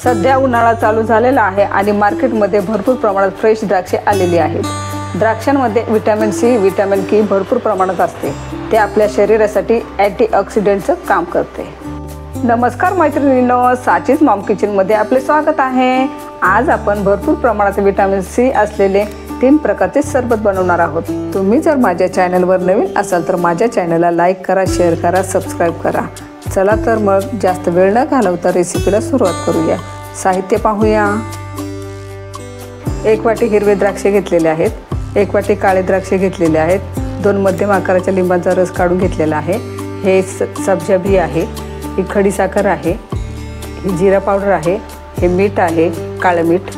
सध्या उन्हाळा चालू झालेला आहे आणि मार्केटमध्ये भरपूर प्रमाणात फ्रेश द्राक्षे आलेली आहेत. द्राक्षांमध्ये व्हिटॅमिन सी, व्हिटॅमिन के भरपूर प्रमाणात असते. ते आपल्या शरीरासाठी अँटीऑक्सिडंटचं काम करते. नमस्कार मैत्रिणींनो, साचीज मॉम किचनमध्ये आपले स्वागत आहे. आज आपण भरपूर प्रमाणात व्हिटॅमिन सी असलेले 3 प्रकारचे सरबत बनवणार आहोत. तुम्ही जर माझ्या चॅनलवर नवीन असाल तर माझ्या चॅनलला लाईक करा, शेअर करा, सबस्क्राईब करा. चला तर मग जास्त वेळ न घालवता रेसिपीला सुरुवात करूया. साहित्य पाहूया. 1 वाटी हिरवे द्राक्षे घेतलेले आहेत, 1 वाटी काळे द्राक्षे घेतलेले आहेत, 2 मध्यम आकाराच्या लिंबाचा रस काढून घेतलेला आहे, हे सब्जा बी आहे, ही खडी साखर आहे, ही जिरा पावडर आहे, हे मीठ आहे, काळं मीठ,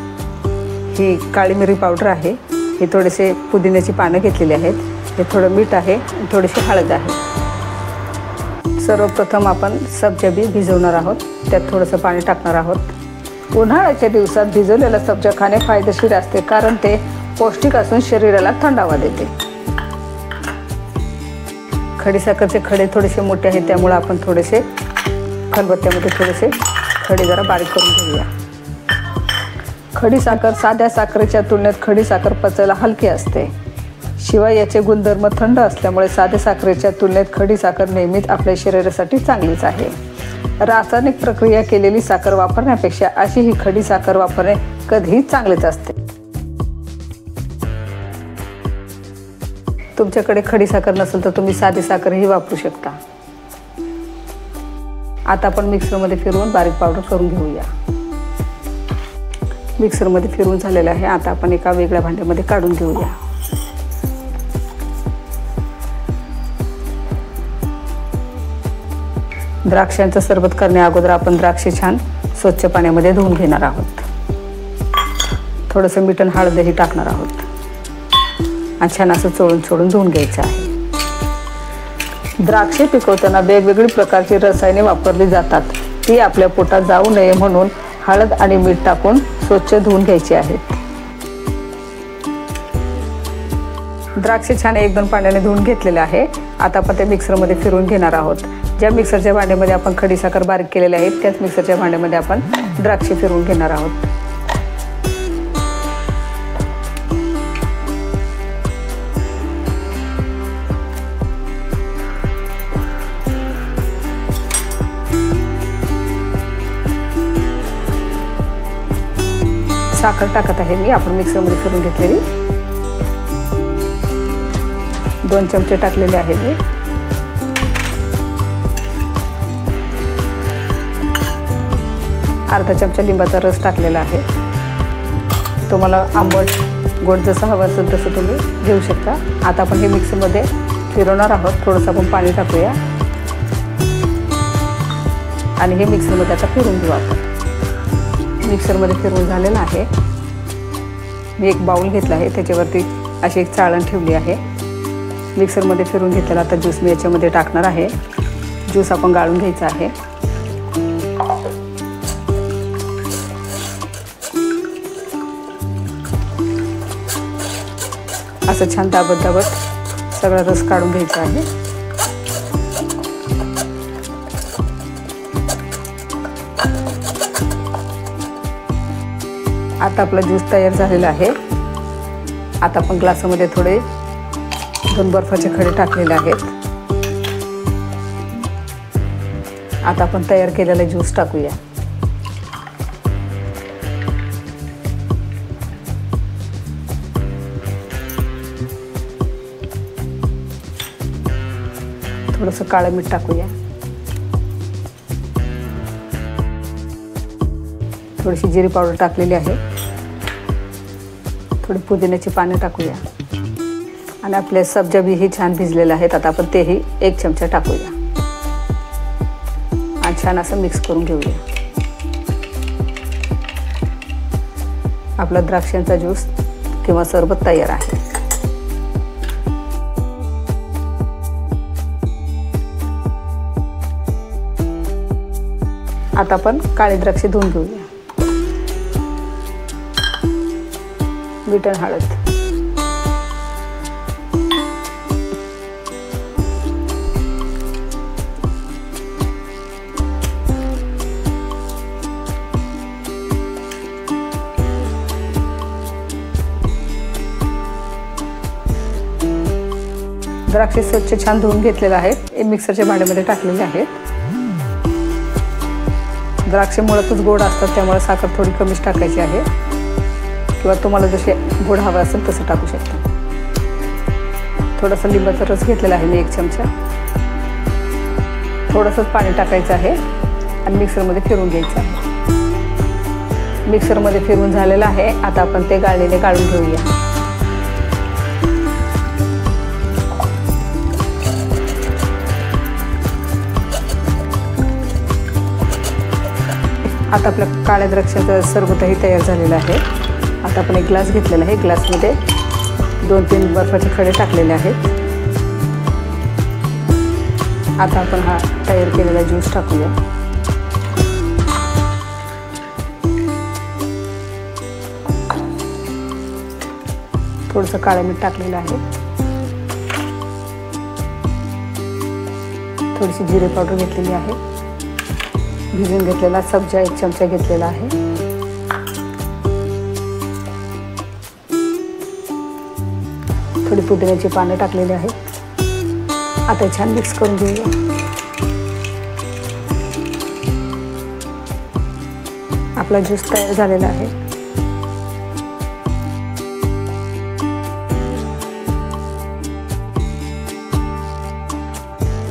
ही काळी मिरी पावडर आहे, हे थोडेसे पुदिन्याची पानं घेतलेली आहेत, हे थोडं मीठ आहे, थोडीशी हळद आहे. सर्वप्रथम आपण सब्जा बी भिजवणार आहोत. त्यात थोडंसं पाणी टाकणार आहोत. उन्हाळ्याच्या दिवसात भिजवलेला सब्जा खाणे फायदेशीर असते, कारण ते पौष्टिक असून शरीराला थंडावा देते. खडीसाखरचे खडे थोडेसे मोठे आहेत, त्यामुळे आपण थोडेसे खलबत्त्यामध्ये थोडेसे खडे जरा बारीक करून घेऊया. खडीसाखर साध्या साखरेच्या तुलनेत खडीसाखर पचायला हलकी असते. शिवाय याचे गुणधर्म थंड असल्यामुळे साध्या साखरेच्या तुलनेत खडीसाखर नेहमीच आपल्या शरीरासाठी चांगलीच आहे. रासायनिक प्रक्रिया केलेली साखर वापरण्यापेक्षा अशी ही खडी साखर वापरणे कधीही चांगलेच असते. तुमच्याकडे खडी साखर नसेल तर तुम्ही साधी साखरही वापरू शकता. आता आपण मिक्सरमध्ये फिरवून बारीक पावडर करून घेऊया. मिक्सरमध्ये फिरवून झालेलं आहे. आता आपण एका वेगळ्या भांड्यामध्ये काढून घेऊया. द्राक्षांचं सरबत करण्या अगोदर आपण द्राक्षे छान स्वच्छ पाण्यामध्ये धुवून घेणार आहोत. थोडंसं मीठ आणि हळदही टाकणार आहोत आणि छान असं चोळून धुवून घ्यायचं आहे. द्राक्षे पिकवताना वेगवेगळी प्रकारची रसायने वापरली जातात. ती आपल्या पोटात जाऊ नये म्हणून हळद आणि मीठ टाकून स्वच्छ धुवून घ्यायची आहेत. द्राक्षे छान 1-2 पाण्याने धुवून घेतलेले आहे. आता आपण ते मिक्सरमध्ये फिरवून घेणार आहोत. ज्या मिक्सरच्या भांड्यामध्ये आपण खडीसाखर बारीक केलेले आहेत त्याच मिक्सरच्या भांड्यामध्ये आपण द्राक्षे फिरवून घेणार आहोत. साखर टाकत आहे मी. आपण मिक्सरमध्ये फिरवून घेतलेली 2 चमचे टाकलेले आहेत मी. अर्धा चमचा लिंबाचा रस टाकलेला आहे. तुम्हाला आंबट गोड जसं हवं असेल तसं तुम्ही घेऊ शकता. आता आपण हे मिक्सरमध्ये फिरवणार आहोत. थोडंसं आपण पाणी टाकूया आणि हे मिक्सरमध्ये आता फिरवून घेऊ आपण. मिक्सरमध्ये फिरवून झालेलं आहे. मी एक बाउल घेतला आहे, त्याच्यावरती अशी एक चाळण ठेवली आहे. मिक्सरमध्ये फिरवून घेतलेला आता ज्यूस मी याच्यामध्ये टाकणार आहे. ज्यूस आपण गाळून घ्यायचा आहे. असं छान दाबत सगळा रस काढून घ्यायचा आहे. आता आपला ज्यूस तयार झालेला आहे. आता आपण ग्लासामध्ये थोडे 2 बर्फाचे खडे टाकलेले आहेत. आता आपण तयार केलेला ज्यूस टाकूया. थोडंसं काळं मीठ टाकूया. थोडीशी जिरी पावडर टाकलेली आहे. थोडी पुदिन्याची पानं टाकूया आणि आपले सब्जा बी ही छान भिजलेले आहेत. आता आपण तेही 1 चमचा टाकूया आणि छान असं मिक्स करून घेऊया. आपला द्राक्षांचा ज्यूस किंवा सरबत तयार आहे. आता आपण काळे द्राक्षे धुवून घेऊया. मीठ आणि हळद, द्राक्षे स्वच्छ छान धुवून घेतलेले आहेत, मिक्सरच्या भांड्यामध्ये टाकलेले आहेत. द्राक्षे मुळातच गोड असतात, त्यामुळे साखर थोडी कमीच टाकायची आहे, किंवा तुम्हाला जसे गोड हवं असेल तसं टाकू शकता. थोडासा लिंबाचा रस घेतलेला आहे मी 1 चमचा. थोडंसंच पाणी टाकायचं आहे आणि मिक्सरमध्ये फिरवून घ्यायचं आहे. मिक्सरमध्ये फिरवून झालेलं आहे. आता आपण ते गाळणीने गाळून घेऊया. आता आपल्या काळ्या द्राक्षाचं सरबतही तयार झालेलं आहे. आता आपण एक ग्लास घेतलेला आहे. ग्लासमध्ये 2-3 बर्फाचे खडे टाकलेले आहेत. आता आपण हा तयार केलेला ज्यूस टाकूया. थोडंसं काळं मीठ टाकलेलं आहे. थोडीशी जिरे पावडर घेतलेली आहे. भिजून घेतलेला सब्जा 1 चमचा घेतलेला आहे. थोडी पुदिन्याची पानं टाकलेली आहेत. आता छान मिक्स करून घेऊया. आपला ज्यूस तयार झालेला आहे.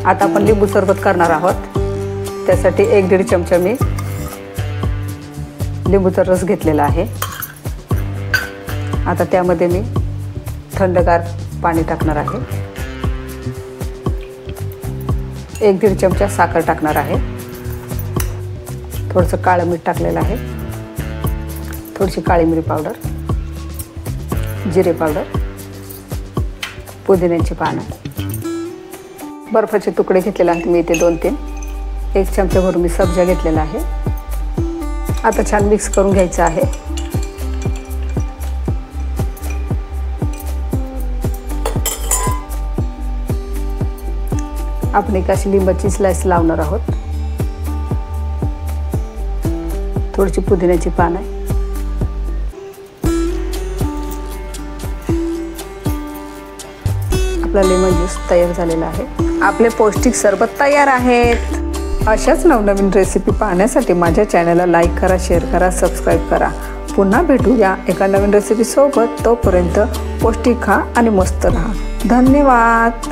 आता आपण लिंबू सरबत करणार आहोत. त्यासाठी 1-1.5 चमचा मी लिंबूचा रस घेतलेला आहे. आता त्यामध्ये मी थंडगार पाणी टाकणार आहे. 1-1.5 चमचा साखर टाकणार आहे. थोडंसं काळं मीठ टाकलेलं आहे. थोडीशी काळी मिरी पावडर, जिरे पावडर, पुदिन्याची पानं, बर्फाचे तुकडे घेतलेले आहेत मी इथे 2-3. 1 चमचा भरून मी सब्जा घेतलेला आहे. आता छान मिक्स करून घ्यायचं आहे. आपण एक अशी लिंबाची स्लाइस लावणार आहोत. थोडीशी पुदिन्याची पानं. आपला लेमन ज्यूस तयार झालेला आहे. आपले पौष्टिक सरबत तयार आहेत. अशाच नवनवीन रेसिपी पाहण्यासाठी माझ्या चॅनलला लाईक करा, शेअर करा, सबस्क्राईब करा. पुन्हा भेटूया एका नवीन रेसिपी सोबत. तोपर्यंत पौष्टिक खा आणि मस्त राहा. धन्यवाद.